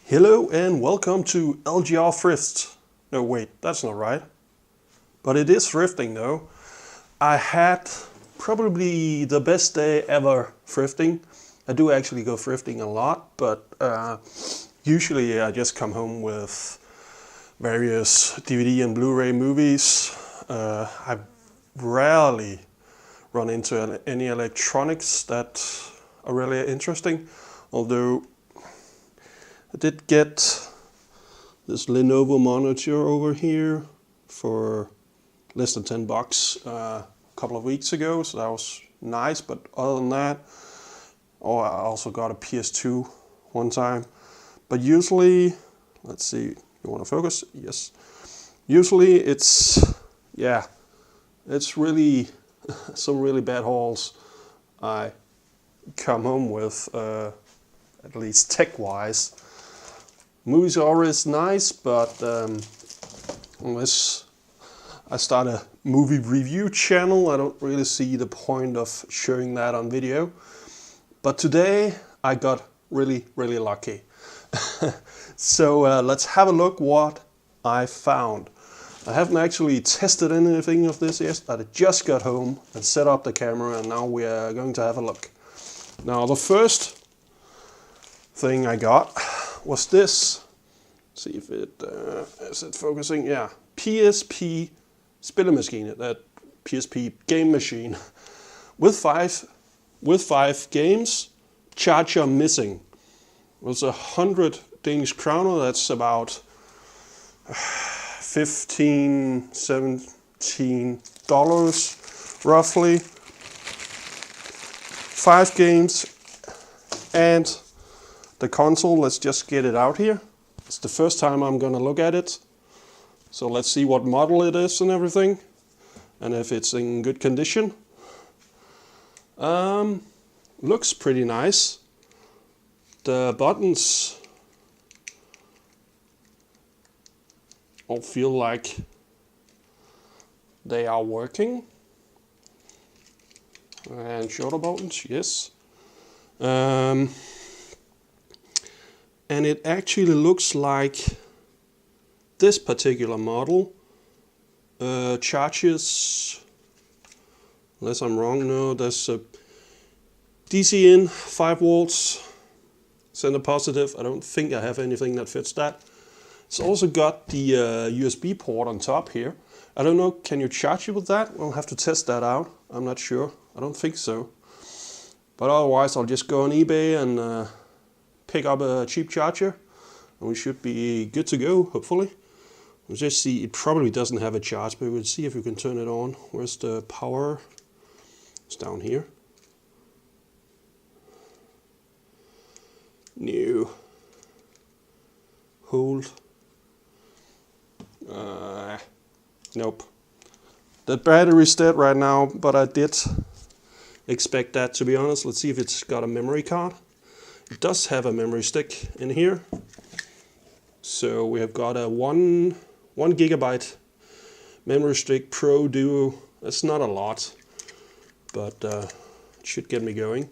Hello and welcome to LGR Thrift. No wait, that's not right. But it is thrifting though. I had probably the best day ever thrifting. I do actually go thrifting a lot, but usually I just come home with various DVD and BluRay movies. I rarely run into any electronics that are really interesting, although I did get this Lenovo monitor over here for less than $10 a couple of weeks ago, so that was nice. But other than that, I also got a PS2 one time. But usually, let's see, you want to focus? Yes. Usually it's really some really bad hauls I come home with, at least tech-wise. Movies are always nice, but unless I start a movie review channel, I don't really see the point of showing that on video. But today I got really lucky. So let's have a look what I found. I haven't actually tested anything of this yet. I just got home and set up the camera, and now we are going to have a look. Now the first thing I got was this. See if it is it focusing. Yeah, PSP spillemachine, that PSP game machine with five games. Charger missing. It was 100 Danish kroner. That's about 15, $17 roughly. 5 games and the console. Let's just get it out here. It's the first time I'm gonna look at it. So let's see what model it is and everything, and if it's in good condition. Looks pretty nice. The buttons all feel like they are working. And shoulder buttons, yes. And it actually looks like this particular model charges, unless I'm wrong, no, there's a DC in 5 volts, center positive. I don't think I have anything that fits that. It's also got the USB port on top here. I don't know, can you charge it with that? We'll have to test that out. I'm not sure. I don't think so. But otherwise I'll just go on eBay and pick up a cheap charger, and we should be good to go, hopefully. We'll just see, it probably doesn't have a charge, but we'll see if we can turn it on. Where's the power? It's down here. New. Hold. Nope. The battery's dead right now, but I did expect that, to be honest. Let's see if it's got a memory card. It does have a memory stick in here. So we have got a 1 gigabyte memory stick Pro Duo. That's not a lot, but it should get me going.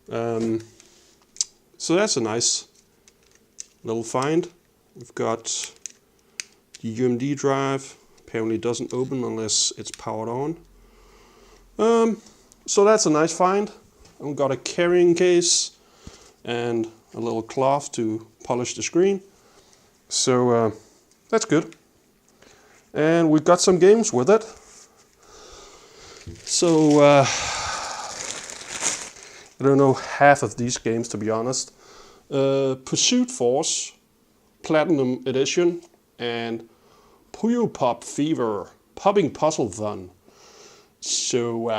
So that's a nice little find. We've got the UMD drive. Apparently doesn't open unless it's powered on. So that's a nice find. I've got a carrying case and a little cloth to polish the screen. So that's good. And we've got some games with it. So I don't know half of these games, to be honest. Pursuit Force Platinum Edition and Puyo Pop Fever Popping Puzzle Fun. So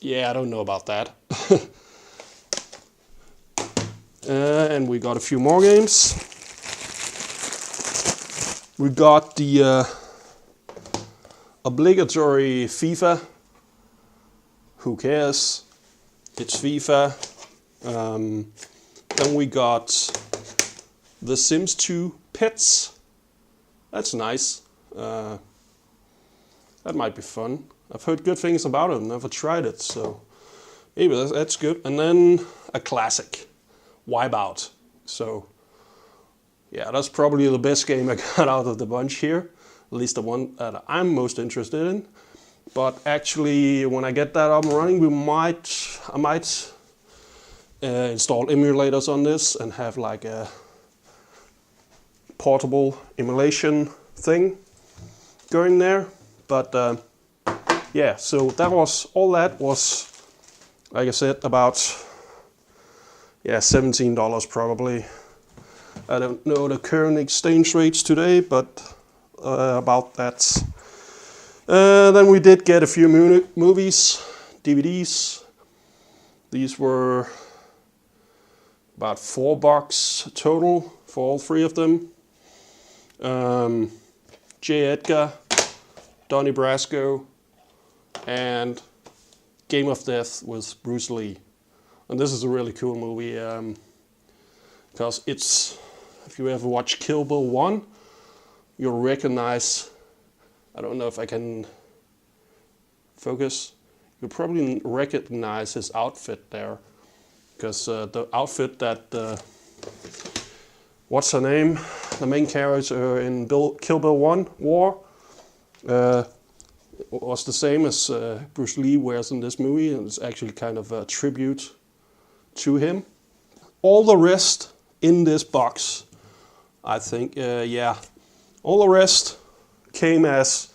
yeah, I don't know about that. And we got a few more games. We got the obligatory FIFA. Who cares? It's FIFA. Then we got The Sims 2 Pets. That's nice. That might be fun. I've heard good things about it, never tried it, so maybe that's good. And then a classic, Wipeout. So yeah, that's probably the best game I got out of the bunch here. At least the one that I'm most interested in. But actually, when I get that up and running, I might install emulators on this and have like a portable emulation thing going there. But yeah, so that was like I said, about $17 probably. I don't know the current exchange rates today, but about that. Then we did get a few movies, DVDs. These were about $4 total for all three of them. J. Edgar, Donnie Brasco, and Game of Death with Bruce Lee. And this is a really cool movie because it's, if you ever watch Kill Bill 1, you'll recognize, I don't know if I can focus, you'll probably recognize his outfit there. Because the outfit that, what's her name? The main character in Kill Bill 1 wore was the same as Bruce Lee wears in this movie, and it's actually kind of a tribute to him. All the rest in this box, I think, yeah, all the rest came as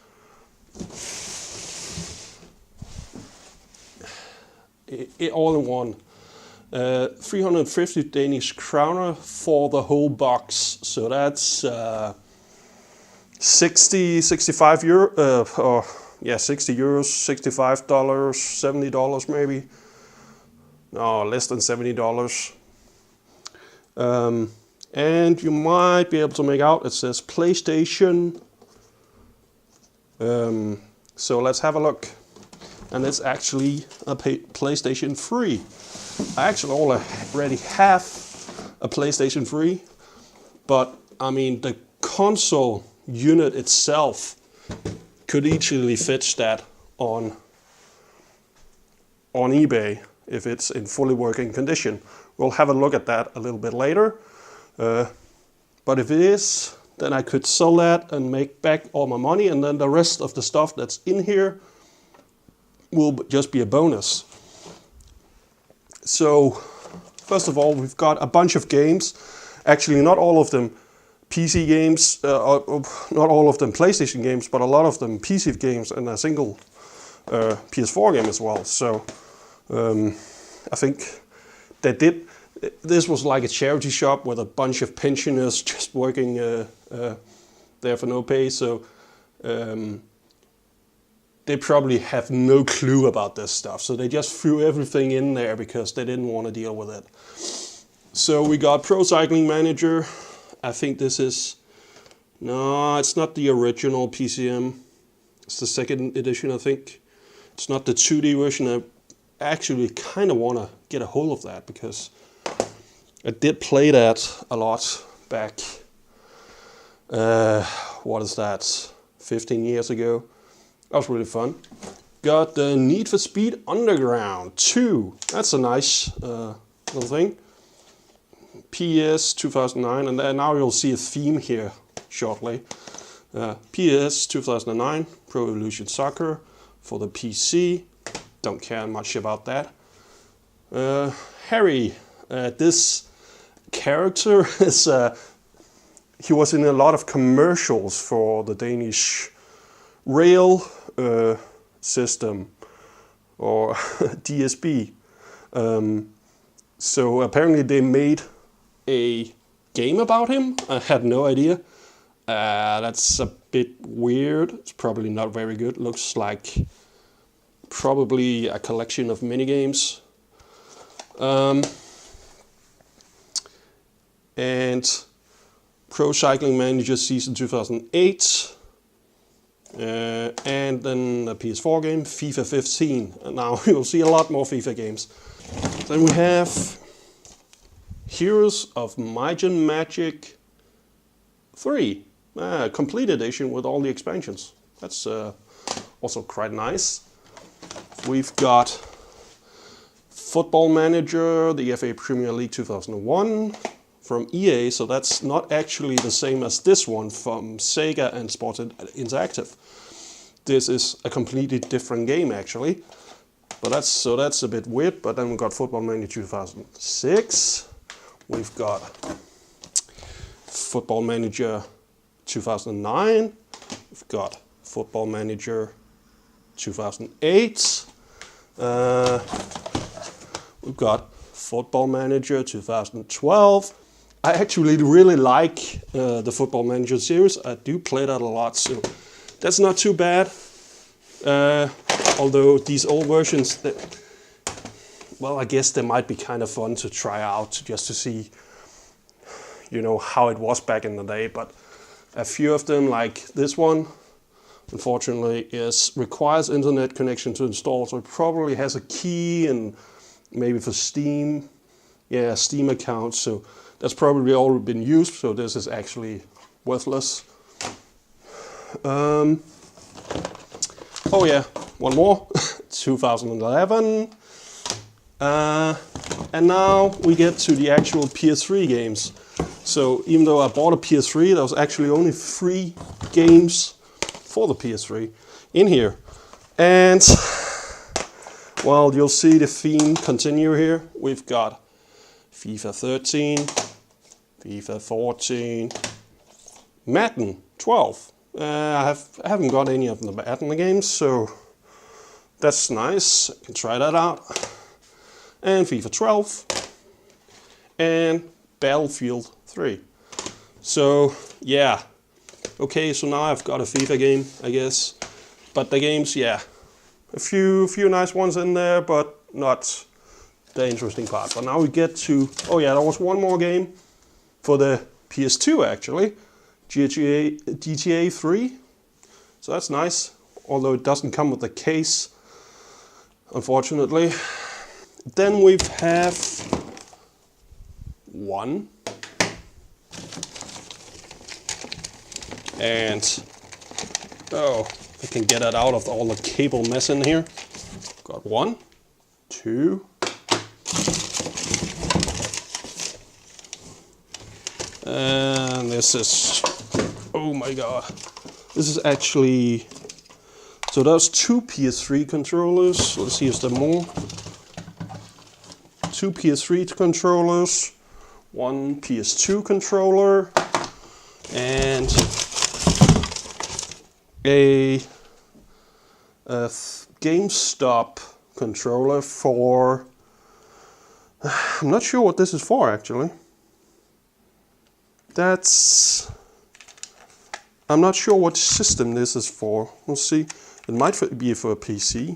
all in one. 350 Danish kroner for the whole box, so that's 65 euro, or yeah, 60 euros, $65, $70 maybe. No, less than $70. And you might be able to make out, it says PlayStation. So let's have a look. And it's actually a PlayStation 3. I actually already have a PlayStation 3, but I mean the console unit itself could easily fetch that on eBay if it's in fully working condition. We'll have a look at that a little bit later. But if it is, then I could sell that and make back all my money, and then the rest of the stuff that's in here will just be a bonus. So, first of all, we've got a bunch of games. Actually, not all of them PC games, not all of them PlayStation games, but a lot of them PC games and a single PS4 game as well. So, I think they did. This was like a charity shop with a bunch of pensioners just working there for no pay. So, they probably have no clue about this stuff. So they just threw everything in there because they didn't want to deal with it. So we got Pro Cycling Manager. I think this is, no, it's not the original PCM. It's the second edition, I think. It's not the 2D version. I actually kind of want to get a hold of that because I did play that a lot back, what is that, 15 years ago. That was really fun. Got the Need for Speed Underground 2. That's a nice little thing. PS 2009, and then now you'll see a theme here shortly. PS 2009, Pro Evolution Soccer for the PC. Don't care much about that. Harry, this character is, he was in a lot of commercials for the Danish rail system, or DSB. So apparently they made a game about him. I had no idea. That's a bit weird. It's probably not very good. Looks like probably a collection of minigames. And Pro Cycling Manager Season 2008. And then a PS4 game, FIFA 15. And now you'll see a lot more FIFA games. Then we have Heroes of Might and Magic 3. Complete edition with all the expansions. That's also quite nice. We've got Football Manager, the FA Premier League 2001 from EA, so that's not actually the same as this one from Sega and Sports Interactive. This is a completely different game actually, but that's a bit weird. But then we've got Football Manager 2006, we've got Football Manager 2009, we've got Football Manager 2008, we've got Football Manager 2012. I actually really like the Football Manager series. I do play that a lot, so that's not too bad. Although these old versions, well, I guess they might be kind of fun to try out just to see, you know, how it was back in the day. But a few of them, like this one, unfortunately, requires internet connection to install, so it probably has a key and maybe for Steam, yeah, Steam account. So that's probably already been used, so this is actually worthless. Oh yeah, one more, 2011. And now we get to the actual PS3 games. So even though I bought a PS3, there was actually only 3 games for the PS3 in here. And, well, you'll see the theme continue here. We've got FIFA 13, FIFA 14, Madden 12. I haven't got any of the Madden games, so that's nice. I can try that out. And FIFA 12 and Battlefield 3. So yeah, okay. So now I've got a FIFA game, I guess. But the games, yeah, a few nice ones in there, but not the interesting part. But now we get to, oh yeah, there was one more game for the PS2 actually, GTA 3. So that's nice, although it doesn't come with the case, unfortunately. Then we have one, and oh, I can get it out of all the cable mess in here. Got 1, 2, and this is, oh my god, this is actually, so there's 2 PS3 controllers. Let's see if there's more. 2 PS3 controllers, 1 PS2 controller, and a GameStop controller for, I'm not sure what this is for actually. I'm not sure what system this is for. We'll see. It might be for a PC.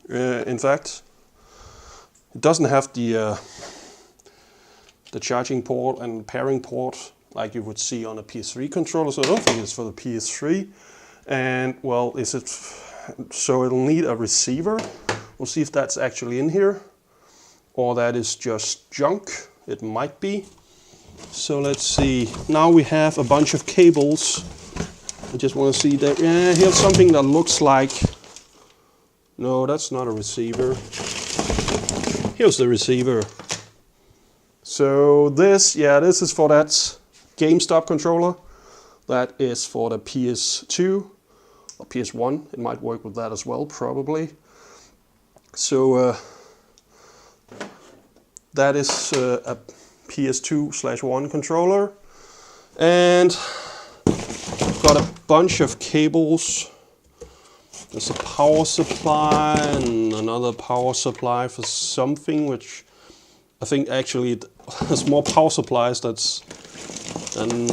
In fact, it doesn't have the charging port and pairing port like you would see on a PS3 controller, so I don't think it's for the PS3. And well, so it'll need a receiver. We'll see if that's actually in here, or that is just junk. It might be. So let's see. Now we have a bunch of cables. I just want to see that. Yeah, here's something that looks like. No, that's not a receiver. Here's the receiver. So this is for that GameStop controller. That is for the PS2 or PS1. It might work with that as well, probably. So that is a PS2/1 controller, and got a bunch of cables. There's a power supply and another power supply for something, which I think actually there's more power supplies than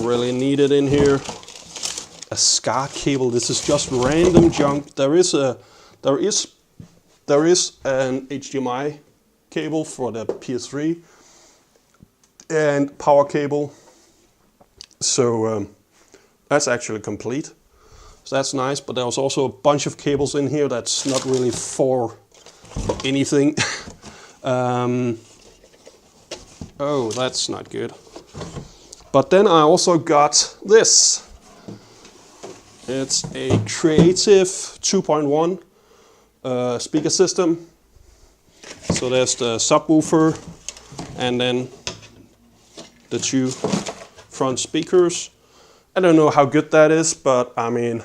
really needed in here. A SCART cable. This is just random junk. There is an HDMI cable for the PS3 and power cable. So that's actually complete. So that's nice, but there was also a bunch of cables in here that's not really for anything. Oh, that's not good. But then I also got this. It's a Creative 2.1 speaker system. So there's the subwoofer, and then the two front speakers. I don't know how good that is, but I mean,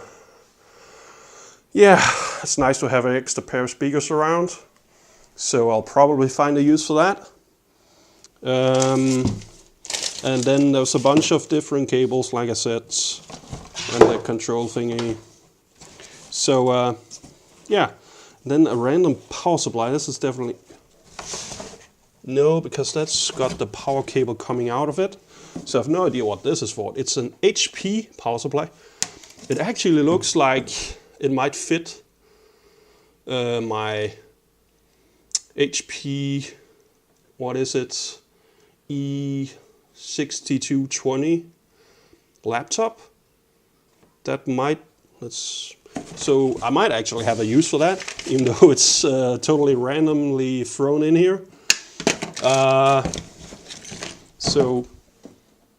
yeah, it's nice to have an extra pair of speakers around. So I'll probably find a use for that. And then there's a bunch of different cables, like I said, and the control thingy. So yeah, then a random power supply. This is definitely, no, because that's got the power cable coming out of it. So I have no idea what this is for. It's an HP power supply. It actually looks like it might fit my HP, what is it, E6220 laptop. That might, so I might actually have a use for that, even though it's totally randomly thrown in here. So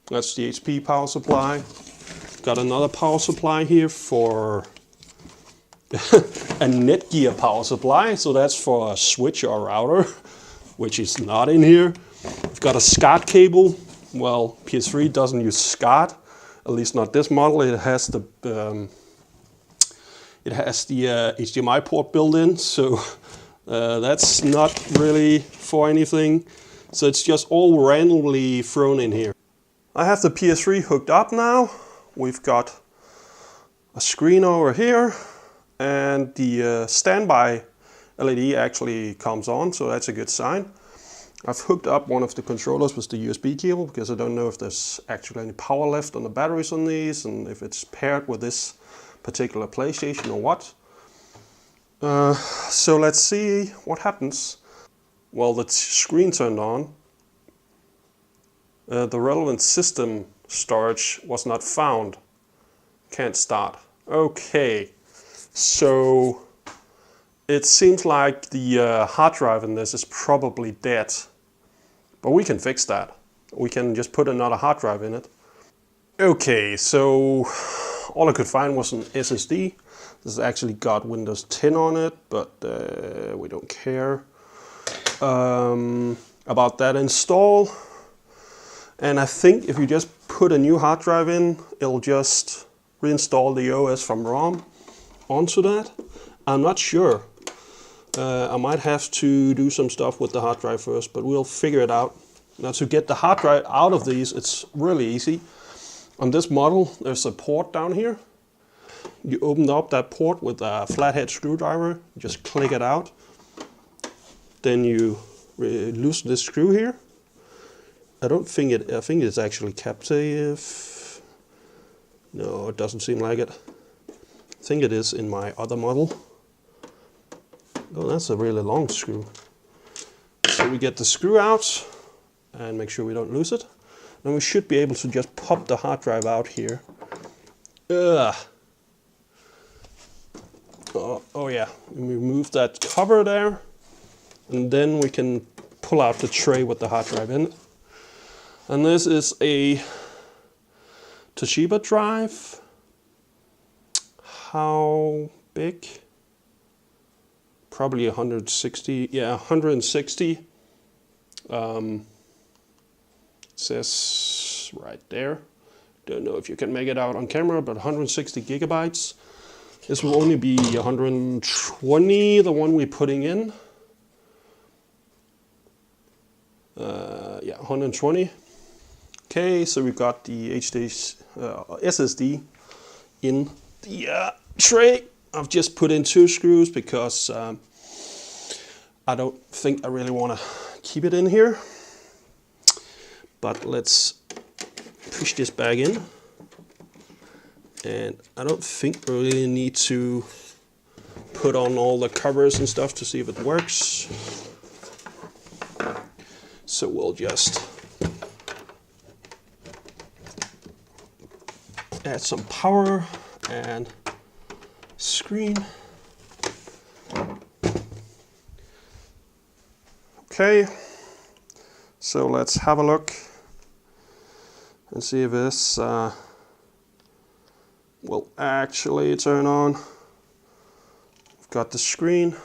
that's the HP power supply. Got another power supply here for a Netgear power supply, so that's for a switch or router, which is not in here. We've got a SCART cable. Well, PS3 doesn't use SCART, at least not this model. It has the HDMI port built in, so that's not really for anything. So it's just all randomly thrown in here. I have the PS3 hooked up now. We've got a screen over here, and the standby LED actually comes on, so that's a good sign. I've hooked up one of the controllers with the USB cable because I don't know if there's actually any power left on the batteries on these, and if it's paired with this particular PlayStation or what. So let's see what happens. Well, the screen turned on. The relevant system storage was not found. Can't start. Okay, so it seems like the hard drive in this is probably dead. But we can fix that. We can just put another hard drive in it. Okay, so all I could find was an SSD. This has actually got Windows 10 on it, but we don't care about that install. And I think if you just put a new hard drive in, it'll just reinstall the OS from ROM onto that. I'm not sure. I might have to do some stuff with the hard drive first, but we'll figure it out. Now, to get the hard drive out of these, it's really easy. On this model, there's a port down here. You open up that port with a flathead screwdriver, just click it out. Then you loosen this screw here. I think it's actually captive. No, it doesn't seem like it. I think it is in my other model. Oh, that's a really long screw. So we get the screw out and make sure we don't lose it. And we should be able to just pop the hard drive out here. Oh yeah, we remove that cover there. And then we can pull out the tray with the hard drive in it. And this is a Toshiba drive. How big? Probably 160, yeah, 160. It says right there. Don't know if you can make it out on camera, but 160 gigabytes. This will only be 120, the one we're putting in. Yeah, 120. Okay, so we've got the SSD in the tray. I've just put in 2 screws because I don't think I really want to keep it in here. But let's push this back in. And I don't think we really need to put on all the covers and stuff to see if it works. So we'll just add some power and screen. Okay, so let's have a look and see if this will actually turn on. We've got the screen.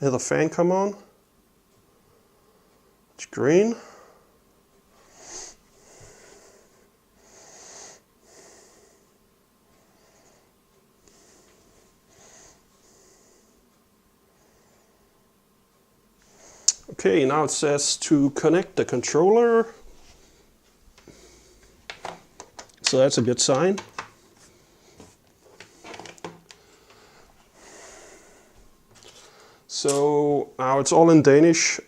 Hear the fan come on. It's green. Okay, now it says to connect the controller. So that's a good sign. So now it's all in Danish.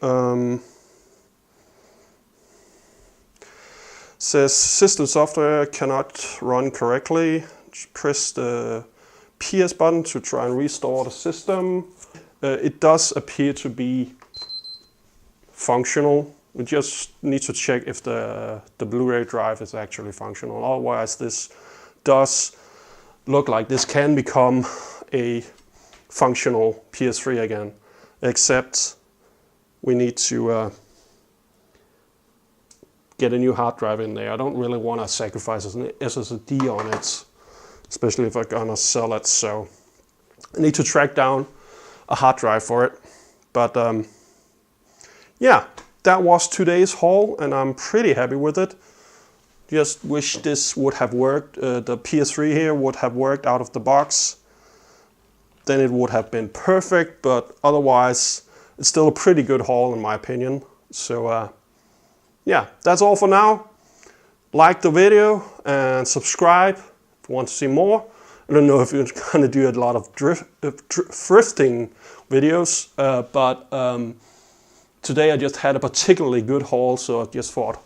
Says system software cannot run correctly. Just press the PS button to try and restore the system. It does appear to be functional. We just need to check if the Blu-ray drive is actually functional. Otherwise, this does look like this can become a functional PS3 again, except we need to get a new hard drive in there. I don't really want to sacrifice an SSD on it, especially if I'm gonna sell it. So I need to track down a hard drive for it. But yeah, that was today's haul, and I'm pretty happy with it. Just wish this would have worked. The PS3 here would have worked out of the box. Then it would have been perfect, but otherwise it's still a pretty good haul in my opinion. So yeah, that's all for now. Like the video and subscribe if you want to see more. I don't know if you're gonna do a lot of thrifting videos, but today I just had a particularly good haul, so I just thought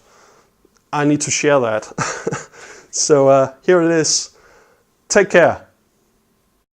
I need to share that. So here it is. Take care.